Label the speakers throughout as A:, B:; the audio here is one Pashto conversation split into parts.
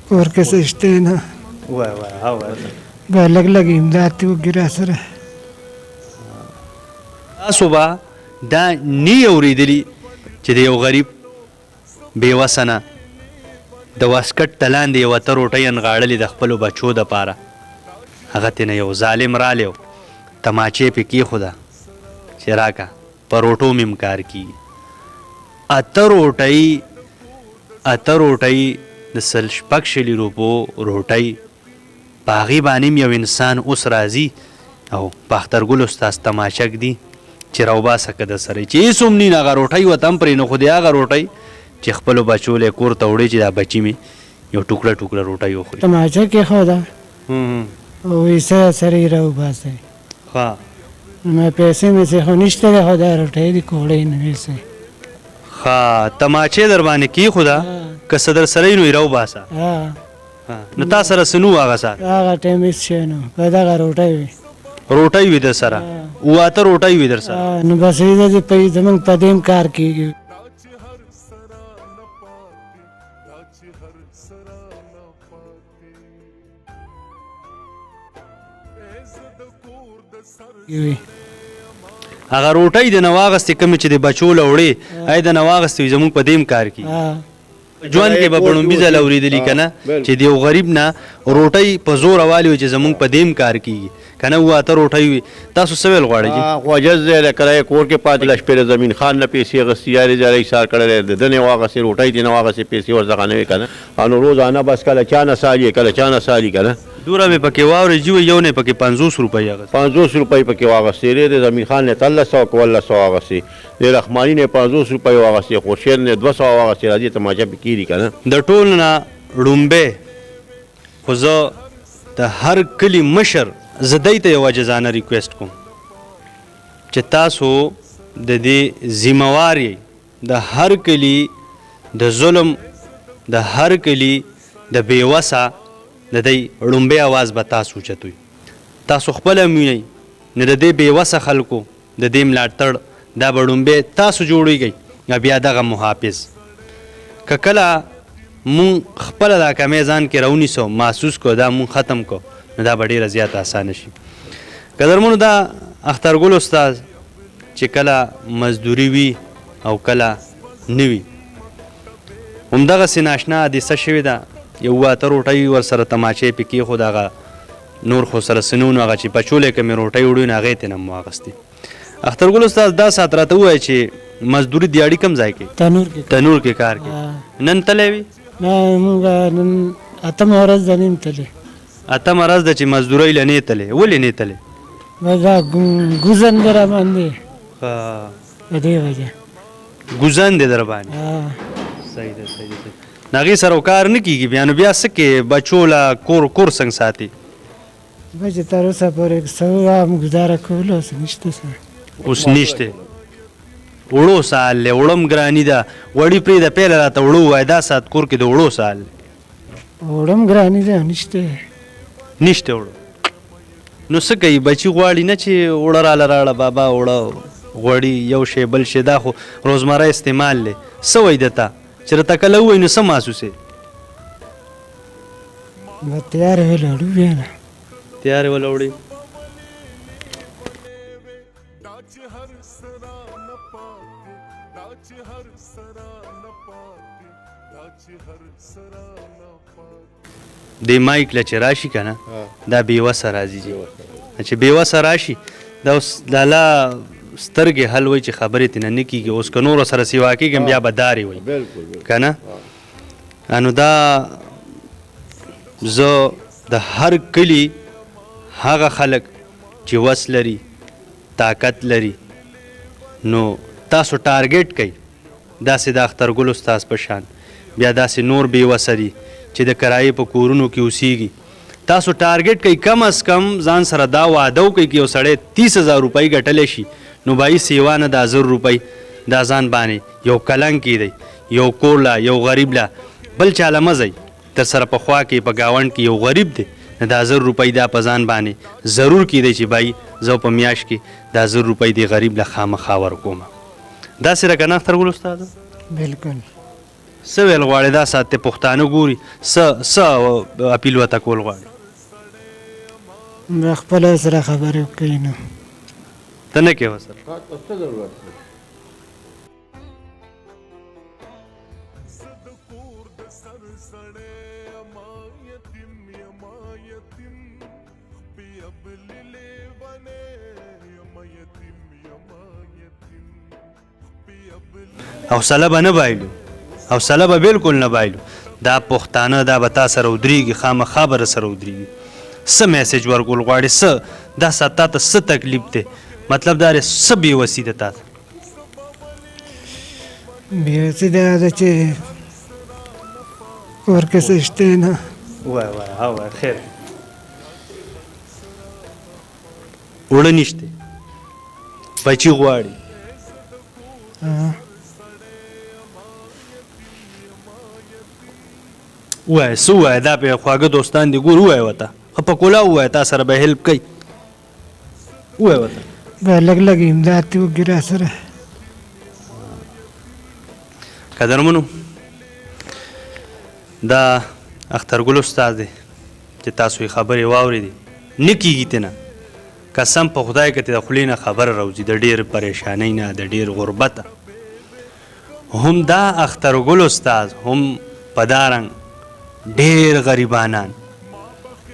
A: کور کې څه شته نه به لږ لږ امداد دې وکړي راسره.
B: تاسو به دا نه اورېدلي چې د یو غریب بېوسه نه د واسکټ ته لاندې یوه ته روټۍ انغاړلې د خپلو بچو دپاره. هغه ترې نه یو ظالم رالی و تماچې پې کېښوده چې راکه په روټو مې کار کېږي. اته روټۍ د 100 روپو روټۍ په هغې باندې یو انسان اوس راځي او په اخترګل استاذ تماچک دي چې راوباسه که د سره چې هېڅ هم نه هغه روټۍ ورته هم پرې نه خو د هغه روټۍ چې خپلو بچو لی کور ته وړې چې دا بچي مې یو ټوکړه ټوکړه روټۍ وخوري.
A: تماچه کېښوده او ویسه سره یې راوباسئ.
B: ښه
A: ما پیسې مې څه خو نشته دی خو دا روټۍ دې کوړی نه ویسئ.
B: ښه تماچې در باندې کېښوده که څه در سره یې نو یې راوباسه. نو تا سره څه نه و هغه سهار؟
A: هغه ټایم هېڅ شی نه و په دغه روټۍ وي.
B: روټۍ وي در سره؟ اوه اته روټۍ وي در سره؟
A: نو بس زمونږ په دې کار کېږي.
B: هغه روټۍ د نه واغستې کومې چې د بچو له وړې ای د نه واغستې وي زمونږ په دې کار کېږي. ژوند کې به بړومبي ځله اورېدلي که نه چې د یو غریب نه روټۍ په زوره والي وي چې زمونږ په دې کار کېږي که نه اوه اته روټۍ وي. تاسو څه ویل غواړئ؟
C: خو عجز دی له کرایه کور کې پاتې له شپې د زمین خان نه پیسې اخېستې یارې زارې ایسار کړی د ده نه یې واغستې روټۍ دې نه واغستې پیسې ورڅخه نه وې که نه. نو روزانه بس کله چا نه سالي کله چا نه سالي که نه.
B: دوره مې پکې واورې جي یو نه پکې 50 روپۍ اخېستې.
C: 50 روپۍ پکې واغستې دی د زمین خان نه 1300 که 1200 واغستې د رحماني نه 50 روپۍ واغستې خورشید نه 200 واغستې راځي تماچه پې کېږي که نه.
B: د ټول نه ړومبی خو زه د هر کلي مشر زه دی ته یو عاجزانه ریکویسټ کوم چې تاسو د دې ذمهوار یئ د هر کلي د ظلم د هر کلي د بېوسه د دی ړومبی اواز به تاسو اوچتوئ. تاسو خپله هم وینئ نه د دې بېوسه خلکو د دې ملاتړ دا به ړومبی تاسو جوړېږئ یا بیا دغه محافظ. که کله مونږ خپله دا کمی ځان کې راونیسو محسوس کو دا مونږ ختم کو نو دا به ډېره زیاته اسانه شي. قدرمنو دا اخترګل استاد چې کله مزدوري وي او کله نه وي همدغسې ناشنا حادثه شوې ده. یو اوه اته روټۍ ورسره تماچې پې کېښود هغه نور خو سره څه نه و نو هغه چې پچولې کمې روټۍ وړوي نو هغې ترې نه مو واخېستې. اخترګل استاد دا ساعت راته ووایه چې مزدوري دیاړي کوم ځای کې؟ تنور کې کار کې. نن تلی وي؟
A: نه مونږ نن اتمه ورځ ده نیم تللی.
B: اتمه ورځ ده چې مزدورۍ له نه تلې. ولې نه تلې؟
A: دا ګوزن دی را باندې په دې وجه.
B: ګوزن دی در باندې؟ صحیح ده صحیح ده. نو هغې سره کار نه کېږي بیا نو بیا څه کې بچو له کور څنګه ساتي؟
A: بچې تر اوسه پورې څه هم ګزاره کولو اوس نشته څه.
B: اوس نشته وړو سال دی وړه هم ګراني ده وړي پرېږده پیله راته وړو ووایه دا ساعت کور کې د وړو سال دی.
A: وړه هم ګراني ده نشته
B: وړو. نو څه کوي بچي غواړي نه چې وړه راله راړه بابا وړه غواړي یو شی بل شی دا خو روزمره استعمال دی. څه وایي درته چې راته کله ووایي نو څه محسوسې؟
A: تیارې ولاړو بیا نه
B: تیارې ولاړې. د مایک له چې راشي که نه دا بېوسه راځي جي چې بېوسه راشي دا اوس لالا سترګې حل وایي چې خبرې ترې نه نه کېږي. اوس که نورو سره سیوا کېږم بیا به دارې وایي که نه. نو دا زه د هر کلي هغه خلک چې وس لري طاقت لري نو تاسو ټارګېټ کوئ داسې د اخترګل استاذ په شان بیا داسې نور بېوسه دي چې د کرایې په کورونو کې اوسېږي. تاسو ټارګېټ کوئ کم از کم ځان سره دا وعده وکړئ چې یو سړی 30,000 روپۍ ګټلی شي نو بایي سیوا نه دا 1000 روپۍ دا ځان باندې یو کلنګ کېدی یو کور له یو غریب له بل چا له مه ځئ. تر سره په خوا کې په ګاونډ کې یو غریب دی نو دا 1000 روپۍ دا په ځان باندې ضرور کېدی چې بایي زه په میاشت کې دا 1000 روپۍ دې غریب له خامخا ورکوم. داسې ده که نه اخترګل استاده؟
A: بلکل
B: څه ویل غواړې دا ساعت ته پښتانه ګوري څه اپیل ورته کول غواړې
A: خپله سره خبرې کوي نو
B: ته نه کوې ورسره حوصله به نه بایلو حوصله به بالکل نه بایلو دا پښتانه دا به تا سره ودرېږي خامخا به سره ودرېږي څه میسیج ورکول غواړې څه دا ساعت تا ته څه تکلیف دی مطلب دا دی څه بېوسي ده تا ته
A: بېوسي دا ده چې کور کې څه شته نه
B: وای وای ها وای خیر اوړه نشته بچي غواړي وای څه ووایه دا پې خواږه دوستان دي ګور ووایه ورته ښه په کولا ووایه تا سره به هیلپ کوي ووایه ورته
A: به لږ لږ امداد دې وکړي را سره
B: قدرمنو دا اخترګل استاد دی چې تاسو یې خبرې واورېدې نه کېږي ته نه قسم په خدای که ته د خولې نه خبره راوځي د ډېر پریشانۍ نه د ډېر غربته هم دا اخترګل استاد هم په دا رنګ ډېر غریبانان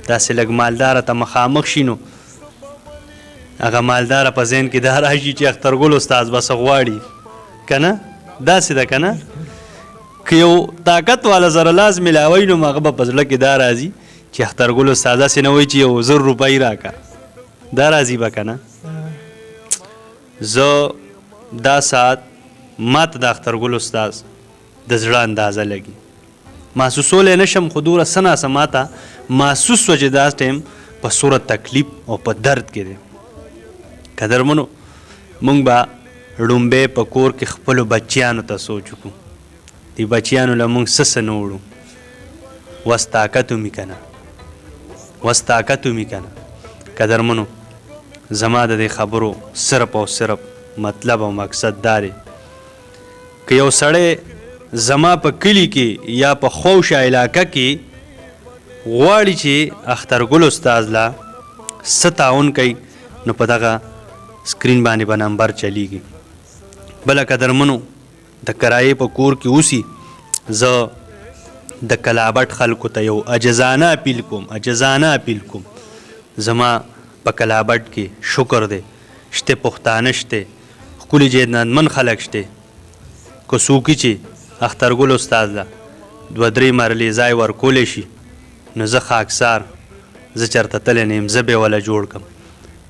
B: داسې لږ مالداره ته مخامخ شي نو هغه مالداره په ذهن کې دا راشي چې اخترګل استاد به څه غواړي که نه داسې ده که نه که یو طاقت والا سره لاس میلاوی نو هغه به په زړه کې دا راځي چې اخترګل استاد داسې نه وایي چې یو 1000 روپۍ راکړه دا راځي به که نه زه دا ساعت ما ته د اخترګل استاد د زړه اندازه لګي محسوسولی نشم خو دومره څه ناڅه ما ته محسوس وه چې دا ټایم په څومره تکلیف او په درد کې دی قدرمنو موږ به ړومبی په کور کې خپلو بچیانو ته سوچ وکړو دې بچیانو له موږ څه نه وړو وس طاقت ومي که نه وس طاقت ومي که نه قدرمنو زما د دې خبرو صرف او صرف مطلب او مقصد دا دی که یو سړی زما په کلي کې یا په خوشه علاقه کې غواړي چې اخترګل استاد لا څه تعاون کوي نو په دغه سکرین باندې به نمبر چلیږي بله قدرمنو د کرایې په کور کې اوسي زه د کلابټ خلکو ته یو عجزانه اپیل کوم زما په کلابټ کې شکر دی شته پښتانه شته ښکلي جیدنادمن خلک شته که څوکي چې اخترګل استاد له 2-3 مرلې ځای ورکولی شي نو زه خاکسار زه چېرته تللی نه یم زه به یې وله جوړ کړم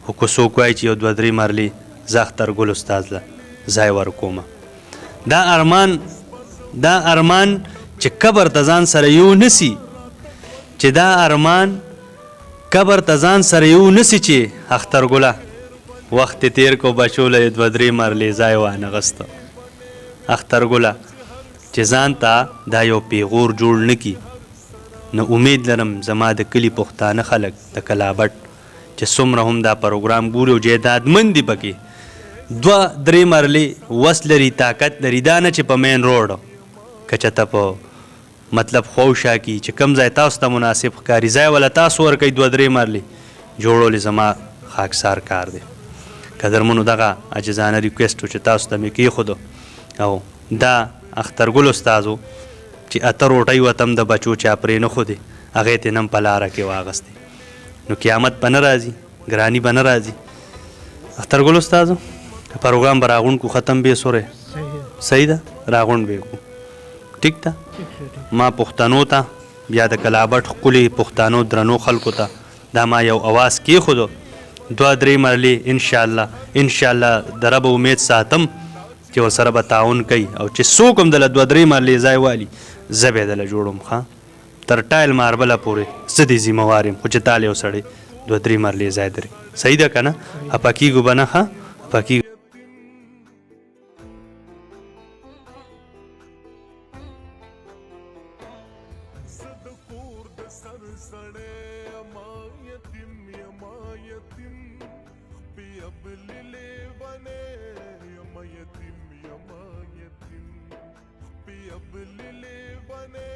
B: خو که څوک وایي چې یو 2-3 مرلې زه اخترګل استاد له ځای ورکومه دا ارمان چې قبر ته ځان سره یو نسی چې دا ارمان قبر ته ځان سره یو نسی چې اخترګله وخت تیر کو بچو له 2-3 مرلې ځای وانغسته اخترګله چې ځان ته دا یو پیغور جوړ نه کي نو امید لرم زما د کلي پښتانه خلک د کلابټ چې څومره هم دا پروګرام ګوري او جیدادمند دي پکې 2-3 مرلې وس لري طاقت لري دا نه چې په مین روډ که چېرته په مطلب خوشه کې چې کوم ځای تاسو ته مناسب ښکاري ځای وله تاسو ورکوئ 2-3 مرلې جوړول زما خاکسار کار دی قدرمنو دغه عجزانه ریکویسټ و چې تاسو ته مې کېښودو او دا اخترګل استازو چې 8 روټۍ وتم د بچو چا پرې نه ښودې هغې ته نم په لاره کې واغستې نو قیامت به نه راځي ګراني به نه راځي اخترګل استازو پروګرام به راغونډ کو ختم به سوری صحیح ده راغونډ به کو ټیک ده ما پښتنو ته بیا د کلابټ ښکلي پښتنو درنو خلکو ته دا ما یو اواز کېښودو 2-3 مرلې انشاءالله د رب امید ساتم چې ورسره به تعاون کوي او چې څوک هم دله 2-3 مرلې ځای والي زه به یې دله جوړم ښه تر ټایل ماربله پورې زه دې ذمهوار یم خو چې تاله یو سړی 2-3 مرلې ځای درې صحیح ده که نه خفه کېږو به نه ښه خفه کېږو
D: يبلي لي بني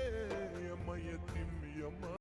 D: يما يتيم يما